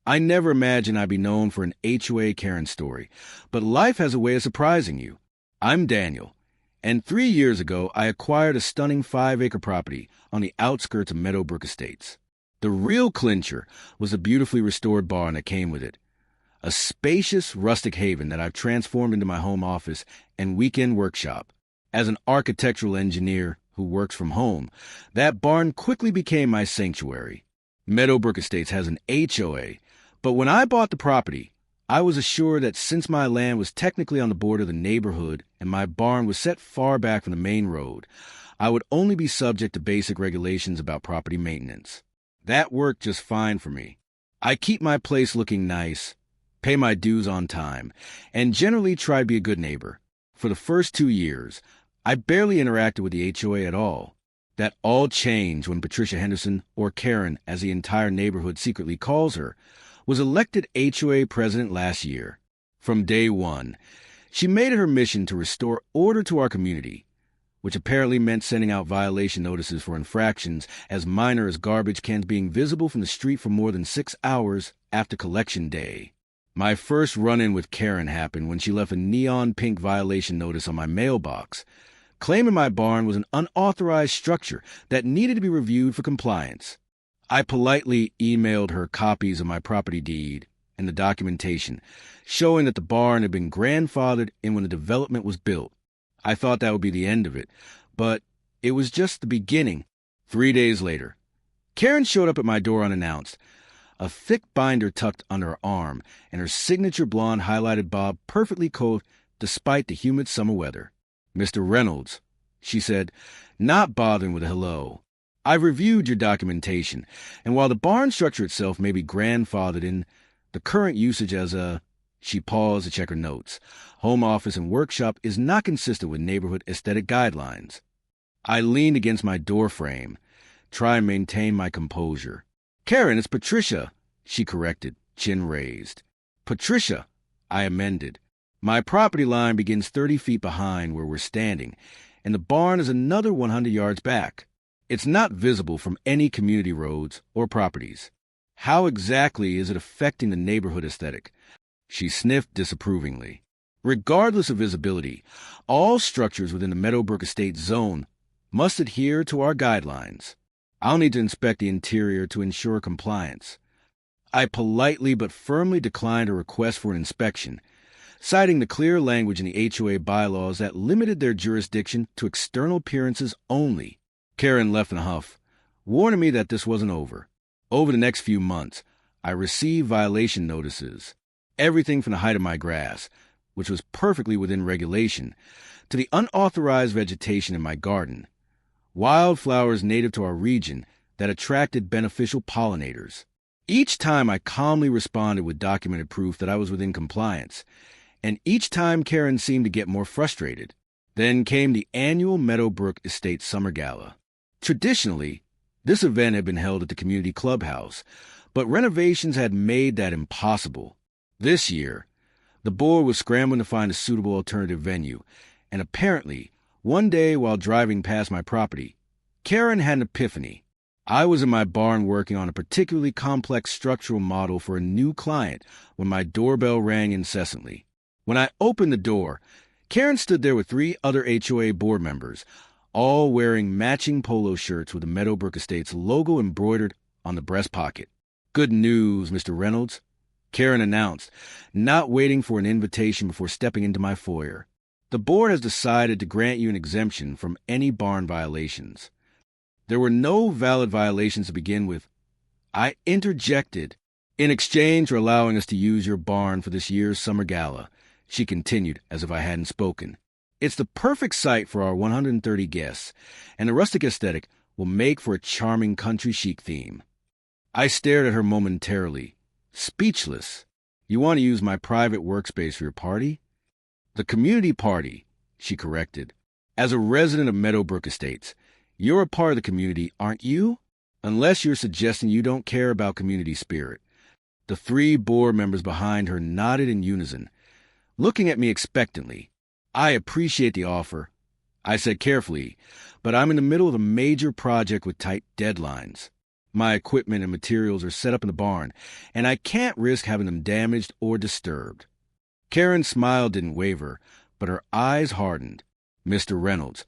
I never imagined I'd be known for an HOA Karen story, but life has a way of surprising you. I'm Daniel, and 3 years ago I acquired a stunning 5-acre property on the outskirts of Meadowbrook Estates. The real clincher was the beautifully restored barn that came with it, a spacious rustic haven that I've transformed into my home office and weekend workshop. As an architectural engineer who works from home, that barn quickly became my sanctuary. Meadowbrook Estates has an HOA, but when I bought the property, I was assured that since my land was technically on the border of the neighborhood and my barn was set far back from the main road, I would only be subject to basic regulations about property maintenance. That worked just fine for me. I keep my place looking nice, pay my dues on time, and generally try to be a good neighbor. For the first 2 years, I barely interacted with the HOA at all. That all changed when Patricia Henderson, or Karen as the entire neighborhood secretly calls her, was elected HOA president last year. From day one, she made it her mission to restore order to our community, which apparently meant sending out violation notices for infractions as minor as garbage cans being visible from the street for more than 6 hours after collection day. My first run-in with Karen happened when she left a neon pink violation notice on my mailbox, claiming my barn was an unauthorized structure that needed to be reviewed for compliance. I politely emailed her copies of my property deed and the documentation, showing that the barn had been grandfathered in when the development was built. I thought that would be the end of it, but it was just the beginning. 3 days later, Karen showed up at my door unannounced, a thick binder tucked under her arm, and her signature blonde highlighted bob perfectly coiffed despite the humid summer weather. "Mr. Reynolds," she said, not bothering with a hello. "I've reviewed your documentation, and while the barn structure itself may be grandfathered in, the current usage as a—" she paused to check her notes. "Home office and workshop is not consistent with neighborhood aesthetic guidelines." I leaned against my doorframe, trying to maintain my composure. "Karen, it's Patricia," she corrected, chin raised. "Patricia," I amended. "My property line begins 30 feet behind where we're standing, and the barn is another 100 yards back. It's not visible from any community roads or properties. How exactly is it affecting the neighborhood aesthetic?" She sniffed disapprovingly. "Regardless of visibility, all structures within the Meadowbrook Estate zone must adhere to our guidelines. I'll need to inspect the interior to ensure compliance." I politely but firmly declined a request for an inspection, citing the clear language in the HOA bylaws that limited their jurisdiction to external appearances only. Karen left in a huff, warning me that this wasn't over. Over the next few months, I received violation notices. Everything from the height of my grass, which was perfectly within regulation, to the unauthorized vegetation in my garden. Wildflowers native to our region that attracted beneficial pollinators. Each time I calmly responded with documented proof that I was within compliance, and each time Karen seemed to get more frustrated. Then came the annual Meadowbrook Estate Summer Gala. Traditionally, this event had been held at the community clubhouse, but renovations had made that impossible. This year, the board was scrambling to find a suitable alternative venue, and apparently, one day while driving past my property, Karen had an epiphany. I was in my barn working on a particularly complex structural model for a new client when my doorbell rang incessantly. When I opened the door, Karen stood there with 3 other HOA board members, all wearing matching polo shirts with the Meadowbrook Estates logo embroidered on the breast pocket. "Good news, Mr. Reynolds," Karen announced, not waiting for an invitation before stepping into my foyer. "The board has decided to grant you an exemption from any barn violations." There were no valid violations to begin with. I interjected. "In exchange for allowing us to use your barn for this year's summer gala," she continued as if I hadn't spoken. "It's the perfect site for our 130 guests, and the rustic aesthetic will make for a charming country chic theme." I stared at her momentarily, speechless. "You want to use my private workspace for your party?" "The community party," she corrected. "As a resident of Meadowbrook Estates, you're a part of the community, aren't you? Unless you're suggesting you don't care about community spirit." The 3 board members behind her nodded in unison, looking at me expectantly. "I appreciate the offer," I said carefully, "but I'm in the middle of a major project with tight deadlines." My equipment and materials are set up in the barn, and I can't risk having them damaged or disturbed. Karen's smile didn't waver, but her eyes hardened. Mr. Reynolds,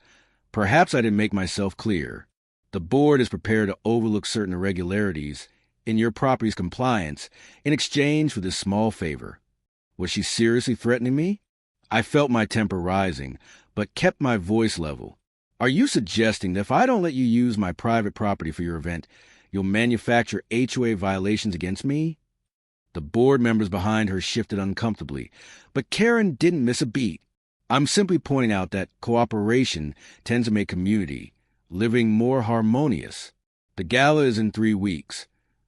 perhaps I didn't make myself clear. The board is prepared to overlook certain irregularities in your property's compliance in exchange for this small favor. Was she seriously threatening me? I felt my temper rising, but kept my voice level. Are you suggesting that if I don't let you use my private property for your event, you'll manufacture HOA violations against me? The board members behind her shifted uncomfortably, but Karen didn't miss a beat. I'm simply pointing out that cooperation tends to make community living more harmonious. The gala is in 3 weeks.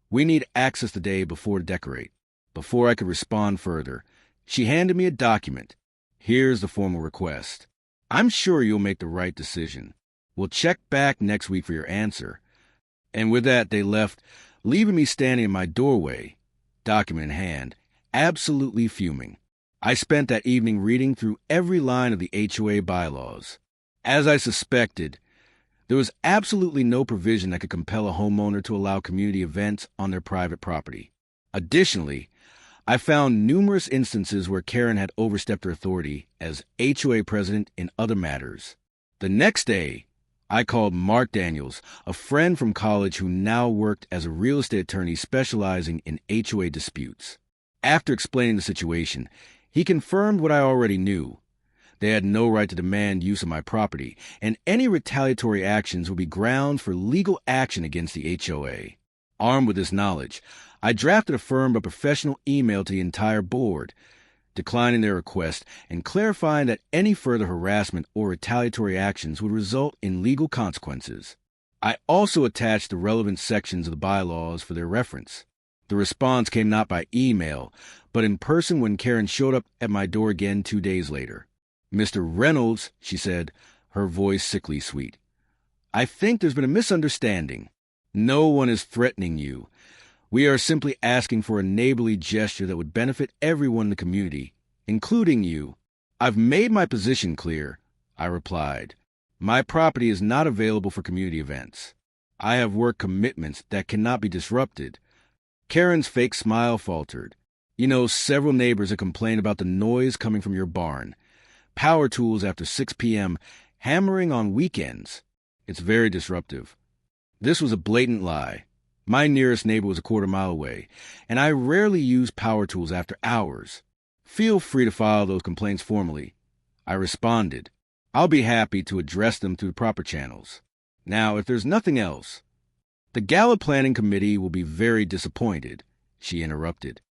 We need access the day before to decorate. Before I could respond further, she handed me a document. Here's the formal request. I'm sure you'll make the right decision. We'll check back next week for your answer. And with that, they left, leaving me standing in my doorway, document in hand, absolutely fuming. I spent that evening reading through every line of the HOA bylaws. As I suspected, there was absolutely no provision that could compel a homeowner to allow community events on their private property. Additionally, I found numerous instances where Karen had overstepped her authority as HOA president in other matters. The next day, I called Mark Daniels, a friend from college who now worked as a real estate attorney specializing in HOA disputes. After explaining the situation, he confirmed what I already knew. They had no right to demand use of my property, and any retaliatory actions would be grounds for legal action against the HOA. Armed with this knowledge, I drafted a firm but professional email to the entire board, declining their request and clarifying that any further harassment or retaliatory actions would result in legal consequences. I also attached the relevant sections of the bylaws for their reference. The response came not by email, but in person when Karen showed up at my door again 2 days later. Mr. Reynolds, she said, her voice sickly sweet. I think there's been a misunderstanding. No one is threatening you. We are simply asking for a neighborly gesture that would benefit everyone in the community, including you. I've made my position clear, I replied. My property is not available for community events. I have work commitments that cannot be disrupted. Karen's fake smile faltered. You know, several neighbors have complained about the noise coming from your barn. Power tools after 6 p.m., hammering on weekends. It's very disruptive. This was a blatant lie. My nearest neighbor was a quarter-mile away, and I rarely use power tools after hours. Feel free to file those complaints formally. I responded. I'll be happy to address them through the proper channels. Now, if there's nothing else, the gala planning committee will be very disappointed, she interrupted.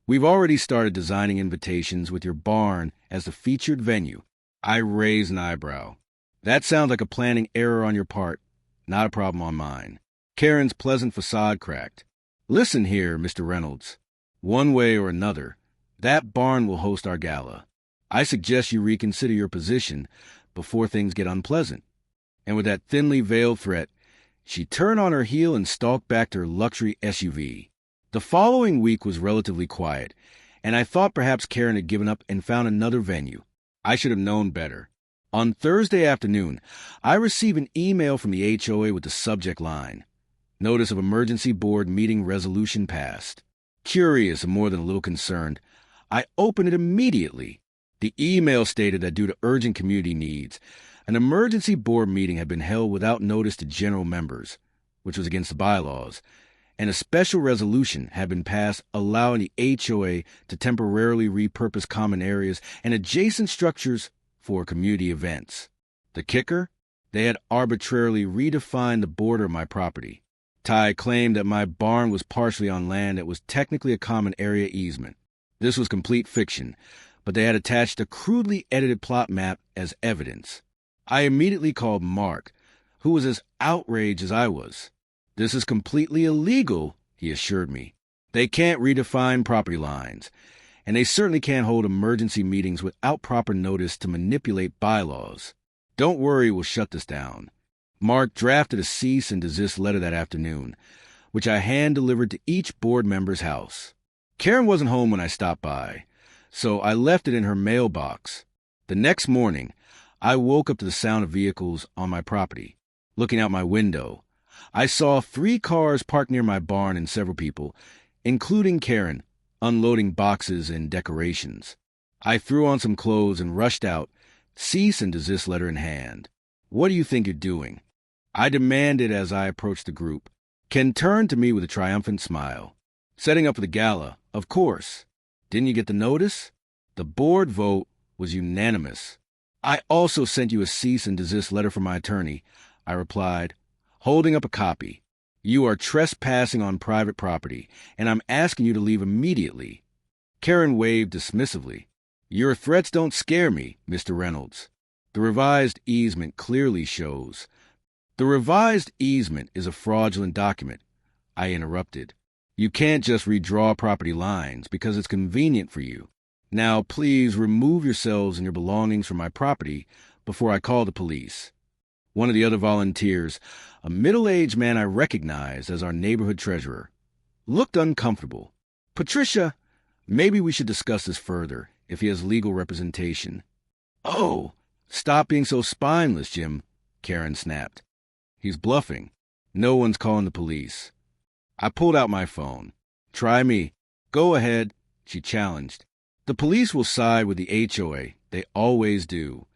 We've already started designing invitations with your barn as the featured venue. I raised an eyebrow. That sounds like a planning error on your part, not a problem on mine. Karen's pleasant facade cracked. Listen here, Mr. Reynolds. One way or another, that barn will host our gala. I suggest you reconsider your position before things get unpleasant. And with that thinly veiled threat, she turned on her heel and stalked back to her luxury SUV. The following week was relatively quiet, and I thought perhaps Karen had given up and found another venue. I should have known better. On Thursday afternoon, I received an email from the HOA with the subject line, Notice of Emergency Board Meeting Resolution Passed. Curious and more than a little concerned, I opened it immediately. The email stated that due to urgent community needs, an emergency board meeting had been held without notice to general members, which was against the bylaws, and a special resolution had been passed allowing the HOA to temporarily repurpose common areas and adjacent structures for community events. The kicker? They had arbitrarily redefined the border of my property. Ty claimed that my barn was partially on land that was technically a common area easement. This was complete fiction, but they had attached a crudely edited plot map as evidence. I immediately called Mark, who was as outraged as I was. This is completely illegal, he assured me. They can't redefine property lines, and they certainly can't hold emergency meetings without proper notice to manipulate bylaws. Don't worry, we'll shut this down. Mark drafted a cease and desist letter that afternoon, which I hand-delivered to each board member's house. Karen wasn't home when I stopped by, so I left it in her mailbox. The next morning, I woke up to the sound of vehicles on my property. Looking out my window, I saw 3 cars parked near my barn and several people, including Karen, unloading boxes and decorations. I threw on some clothes and rushed out, cease and desist letter in hand. "What do you think you're doing?" I demanded as I approached the group. Ken turned to me with a triumphant smile. "Setting up for the gala, of course. Didn't you get the notice?" The board vote was unanimous. "I also sent you a cease and desist letter from my attorney," I replied, holding up a copy. "You are trespassing on private property, and I'm asking you to leave immediately." Karen waved dismissively. "Your threats don't scare me, Mr. Reynolds. The revised easement clearly shows." "The revised easement is a fraudulent document," I interrupted. "You can't just redraw property lines because it's convenient for you. Now, please remove yourselves and your belongings from my property before I call the police." One of the other volunteers, a middle-aged man I recognized as our neighborhood treasurer, looked uncomfortable. "Patricia, maybe we should discuss this further, if he has legal representation." "Oh, stop being so spineless, Jim," Karen snapped. "He's bluffing. No one's calling the police." I pulled out my phone. "Try me." "Go ahead," she challenged. "The police will side with the HOA. They always do."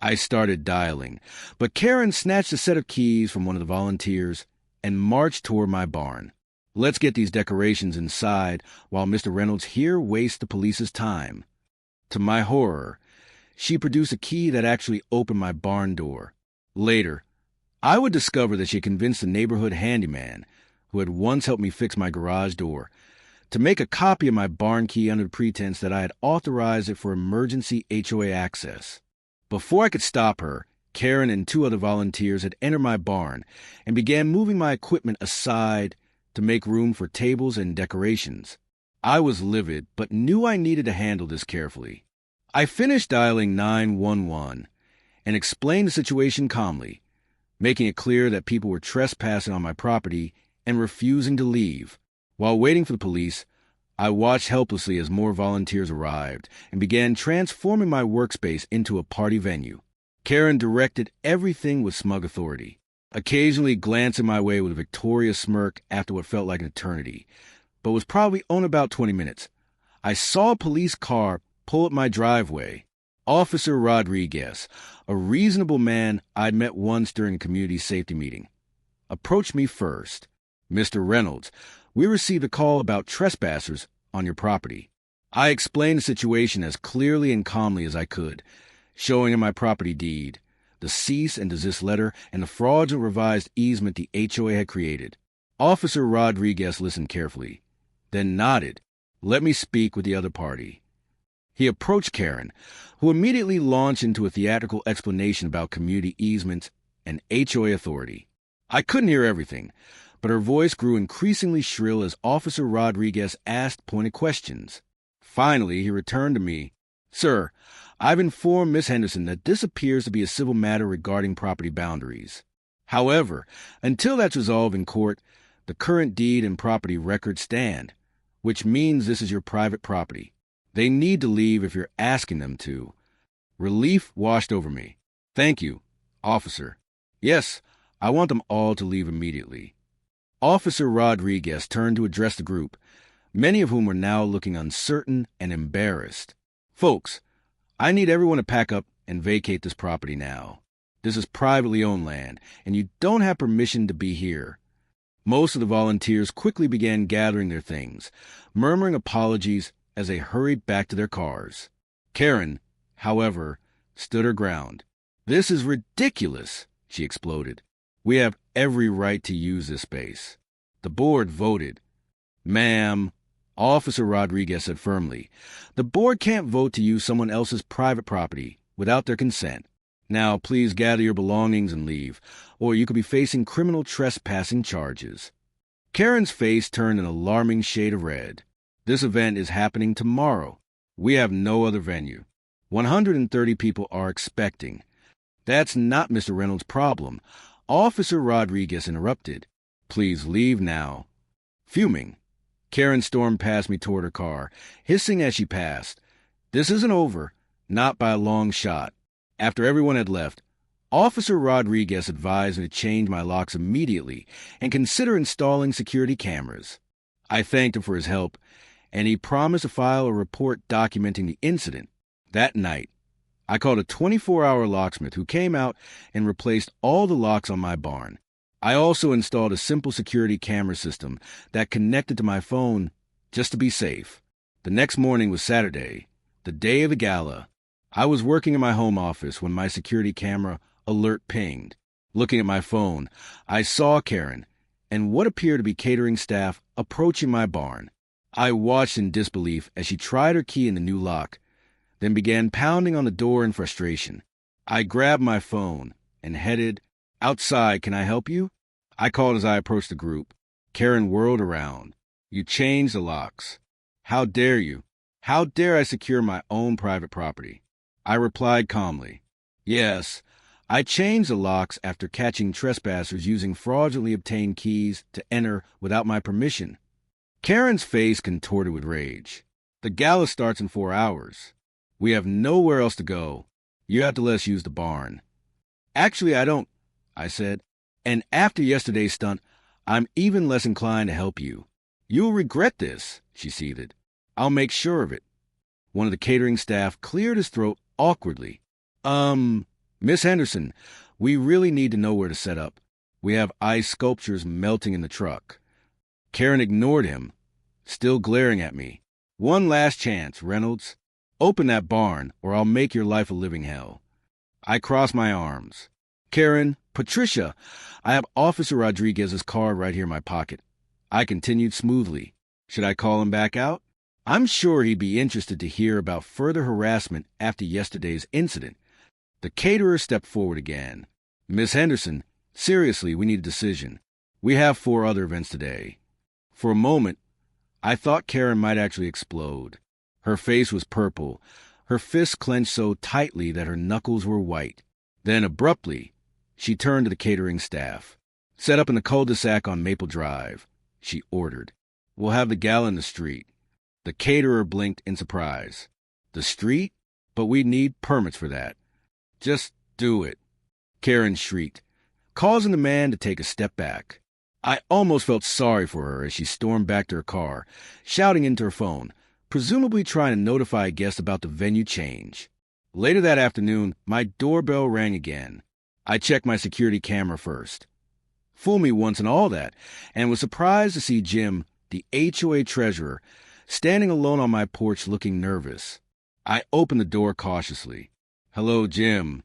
I started dialing, but Karen snatched a set of keys from one of the volunteers and marched toward my barn. "Let's get these decorations inside while Mr. Reynolds here wastes the police's time." To my horror, she produced a key that actually opened my barn door. Later, I would discover that she had convinced the neighborhood handyman, who had once helped me fix my garage door, to make a copy of my barn key under the pretense that I had authorized it for emergency HOA access. Before I could stop her, Karen and 2 other volunteers had entered my barn and began moving my equipment aside to make room for tables and decorations. I was livid, but knew I needed to handle this carefully. I finished dialing 911 and explained the situation calmly, making it clear that people were trespassing on my property and refusing to leave. While waiting for the police, I watched helplessly as more volunteers arrived and began transforming my workspace into a party venue. Karen directed everything with smug authority, occasionally glancing my way with a victorious smirk after what felt like an eternity, but was probably on about 20 minutes. I saw a police car pull up my driveway. Officer Rodriguez, a reasonable man I'd met once during a community safety meeting, approached me first. "Mr. Reynolds, we received a call about trespassers on your property." I explained the situation as clearly and calmly as I could, showing him my property deed, the cease and desist letter, and the fraudulent revised easement the HOA had created. Officer Rodriguez listened carefully, then nodded. "Let me speak with the other party." He approached Karen, who immediately launched into a theatrical explanation about community easements and HOA authority. I couldn't hear everything, but her voice grew increasingly shrill as Officer Rodriguez asked pointed questions. Finally, he returned to me. "Sir, I've informed Miss Henderson that this appears to be a civil matter regarding property boundaries. However, until that's resolved in court, the current deed and property records stand, which means this is your private property. They need to leave if you're asking them to." Relief washed over me. "Thank you, officer. Yes, I want them all to leave immediately." Officer Rodriguez turned to address the group, many of whom were now looking uncertain and embarrassed. "Folks, I need everyone to pack up and vacate this property now. This is privately owned land, and you don't have permission to be here." Most of the volunteers quickly began gathering their things, murmuring apologies as they hurried back to their cars. Karen, however, stood her ground. "This is ridiculous," she exploded. "We have every right to use this space." The board voted. "Ma'am," Officer Rodriguez said firmly, "the board can't vote to use someone else's private property without their consent. Now, please gather your belongings and leave, or you could be facing criminal trespassing charges." Karen's face turned an alarming shade of red. "This event is happening tomorrow. We have no other venue. 130 people are expecting." "That's not Mr. Reynolds' problem," Officer Rodriguez interrupted. "Please leave now." Fuming, Karen stormed past me toward her car, hissing as she passed. "This isn't over, not by a long shot." After everyone had left, Officer Rodriguez advised me to change my locks immediately and consider installing security cameras. I thanked him for his help, and he promised to file a report documenting the incident. That night, I called a 24-hour locksmith who came out and replaced all the locks on my barn. I also installed a simple security camera system that connected to my phone just to be safe. The next morning was Saturday, the day of the gala. I was working in my home office when my security camera alert pinged. Looking at my phone, I saw Karen and what appeared to be catering staff approaching my barn. I watched in disbelief as she tried her key in the new lock, then began pounding on the door in frustration. I grabbed my phone and headed, "Outside, can I help you?" I called as I approached the group. Karen whirled around. "You changed the locks. How dare you? How dare I secure my own private property?" I replied calmly, "Yes, I changed the locks after catching trespassers using fraudulently obtained keys to enter without my permission." Karen's face contorted with rage. "The gala starts in 4 hours. We have nowhere else to go. You have to let us use the barn." "Actually, I don't," I said. "And after yesterday's stunt, I'm even less inclined to help you. You'll regret this," she seethed. "I'll make sure of it." One of the catering staff cleared his throat awkwardly. Miss Henderson, we really need to know where to set up. We have ice sculptures melting in the truck." Karen ignored him, still glaring at me. "One last chance, Reynolds. Open that barn, or I'll make your life a living hell." I crossed my arms. "Karen, Patricia, I have Officer Rodriguez's card right here in my pocket." I continued smoothly. Should I call him back out? I'm sure he'd be interested to hear about further harassment after yesterday's incident. The caterer stepped forward again. "Miss Henderson, seriously, we need a decision. We have 4 other events today." For a moment, I thought Karen might actually explode. Her face was purple, her fists clenched so tightly that her knuckles were white. Then, abruptly, she turned to the catering staff. "Set up in the cul-de-sac on Maple Drive," she ordered. "We'll have the gala in the street." The caterer blinked in surprise. "The street? But we need permits for that." "Just do it," Karen shrieked, causing the man to take a step back. I almost felt sorry for her as she stormed back to her car, shouting into her phone, presumably trying to notify a guest about the venue change. Later that afternoon, my doorbell rang again. I checked my security camera first. Fool me once and all that, and was surprised to see Jim, the HOA treasurer, standing alone on my porch looking nervous. I opened the door cautiously. "Hello, Jim."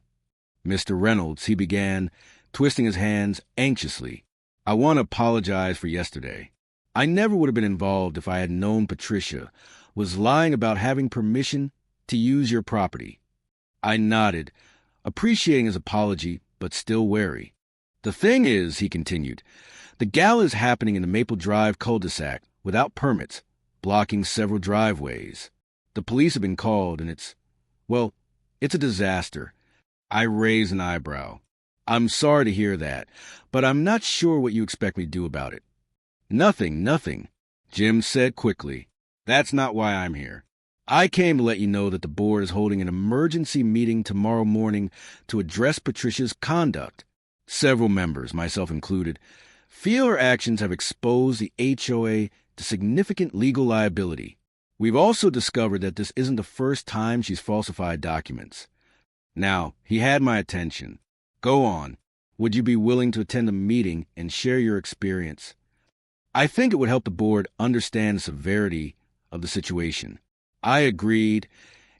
"Mr. Reynolds," he began, twisting his hands anxiously. "I want to apologize for yesterday. I never would have been involved if I had known Patricia was lying about having permission to use your property." I nodded, appreciating his apology, but still wary. "The thing is," he continued, "the gala is happening in the Maple Drive cul-de-sac without permits, blocking several driveways. The police have been called, and it's a disaster." I raised an eyebrow. "I'm sorry to hear that, but I'm not sure what you expect me to do about it." Nothing," Jim said quickly. "That's not why I'm here. I came to let you know that the board is holding an emergency meeting tomorrow morning to address Patricia's conduct. Several members, myself included, feel her actions have exposed the HOA to significant legal liability. We've also discovered that this isn't the first time she's falsified documents." Now, he had my attention. "Go on. Would you be willing to attend a meeting and share your experience? I think it would help the board understand the severity of the situation." I agreed,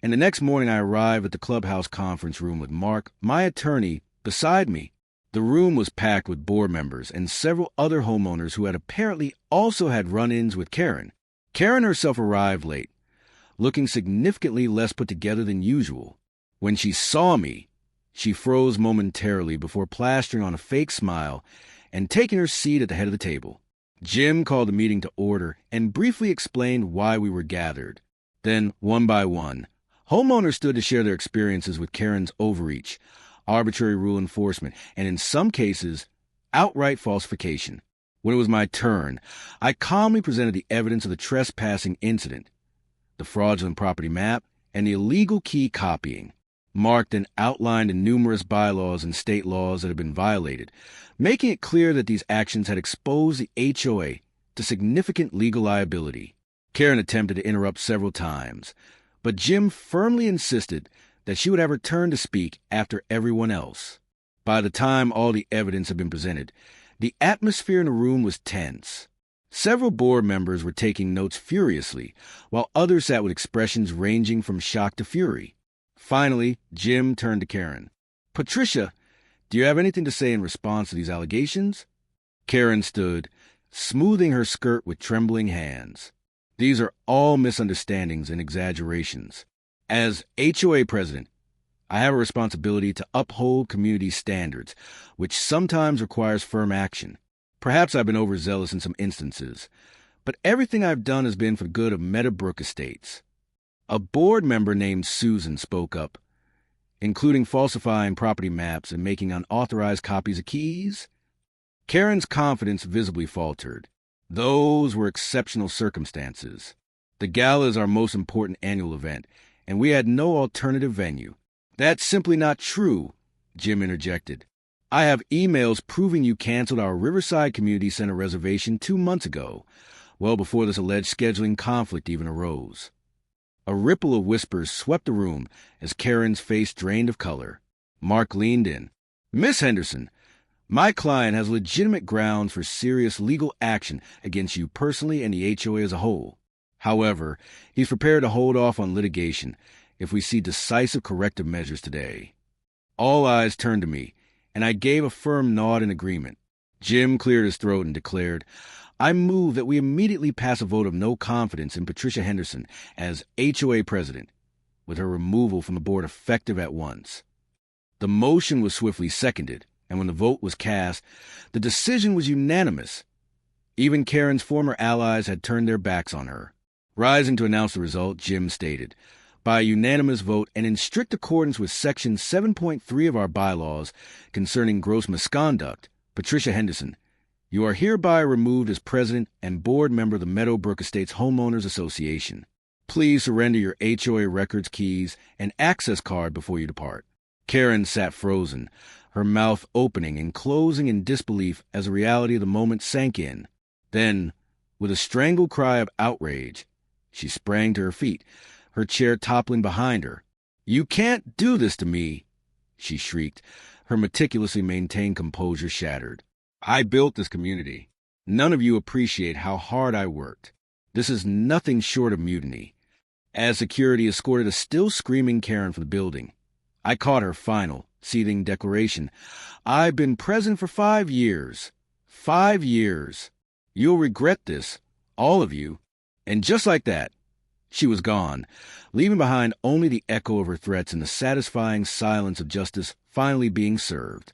and the next morning I arrived at the clubhouse conference room with Mark, my attorney, beside me. The room was packed with board members and several other homeowners who had apparently also had run-ins with Karen. Karen herself arrived late, looking significantly less put together than usual. When she saw me, she froze momentarily before plastering on a fake smile and taking her seat at the head of the table. Jim called the meeting to order and briefly explained why we were gathered. Then, one by one, homeowners stood to share their experiences with Karen's overreach, arbitrary rule enforcement, and in some cases, outright falsification. When it was my turn, I calmly presented the evidence of the trespassing incident, the fraudulent property map, and the illegal key copying. marked and outlined in numerous bylaws and state laws that had been violated, making it clear that these actions had exposed the HOA to significant legal liability. Karen attempted to interrupt several times, but Jim firmly insisted that she would have her turn to speak after everyone else. By the time all the evidence had been presented, the atmosphere in the room was tense. Several board members were taking notes furiously, while others sat with expressions ranging from shock to fury. Finally, Jim turned to Karen. "Patricia, do you have anything to say in response to these allegations?" Karen stood, smoothing her skirt with trembling hands. "These are all misunderstandings and exaggerations. As HOA president, I have a responsibility to uphold community standards, which sometimes requires firm action. Perhaps I've been overzealous in some instances, but everything I've done has been for the good of Meadowbrook Estates." A board member named Susan spoke up, "Including falsifying property maps and making unauthorized copies of keys?" Karen's confidence visibly faltered. Those were exceptional circumstances. The gala is our most important annual event, and we had no alternative venue. "That's simply not true," Jim interjected. "I have emails proving you canceled our Riverside Community Center reservation 2 months ago, well before this alleged scheduling conflict even arose." A ripple of whispers swept the room as Karen's face drained of color. Mark leaned in. "Miss Henderson, my client has legitimate grounds for serious legal action against you personally and the HOA as a whole. However, he's prepared to hold off on litigation if we see decisive corrective measures today." All eyes turned to me, and I gave a firm nod in agreement. Jim cleared his throat and declared, "I move that we immediately pass a vote of no confidence in Patricia Henderson as HOA president, with her removal from the board effective at once." The motion was swiftly seconded, and when the vote was cast, the decision was unanimous. Even Karen's former allies had turned their backs on her. Rising to announce the result, Jim stated, "By unanimous vote and in strict accordance with Section 7.3 of our bylaws concerning gross misconduct, Patricia Henderson, you are hereby removed as president and board member of the Meadowbrook Estates Homeowners Association. Please surrender your HOA records, keys, and access card before you depart." Karen sat frozen, her mouth opening and closing in disbelief as the reality of the moment sank in. Then, with a strangled cry of outrage, she sprang to her feet, her chair toppling behind her. "You can't do this to me," she shrieked, her meticulously maintained composure shattered. "I built this community. None of you appreciate how hard I worked. This is nothing short of mutiny." As security escorted a still screaming Karen from the building, I caught her final, seething declaration. "I've been president for 5 years. 5 years. You'll regret this, all of you." And just like that, she was gone, leaving behind only the echo of her threats and the satisfying silence of justice finally being served.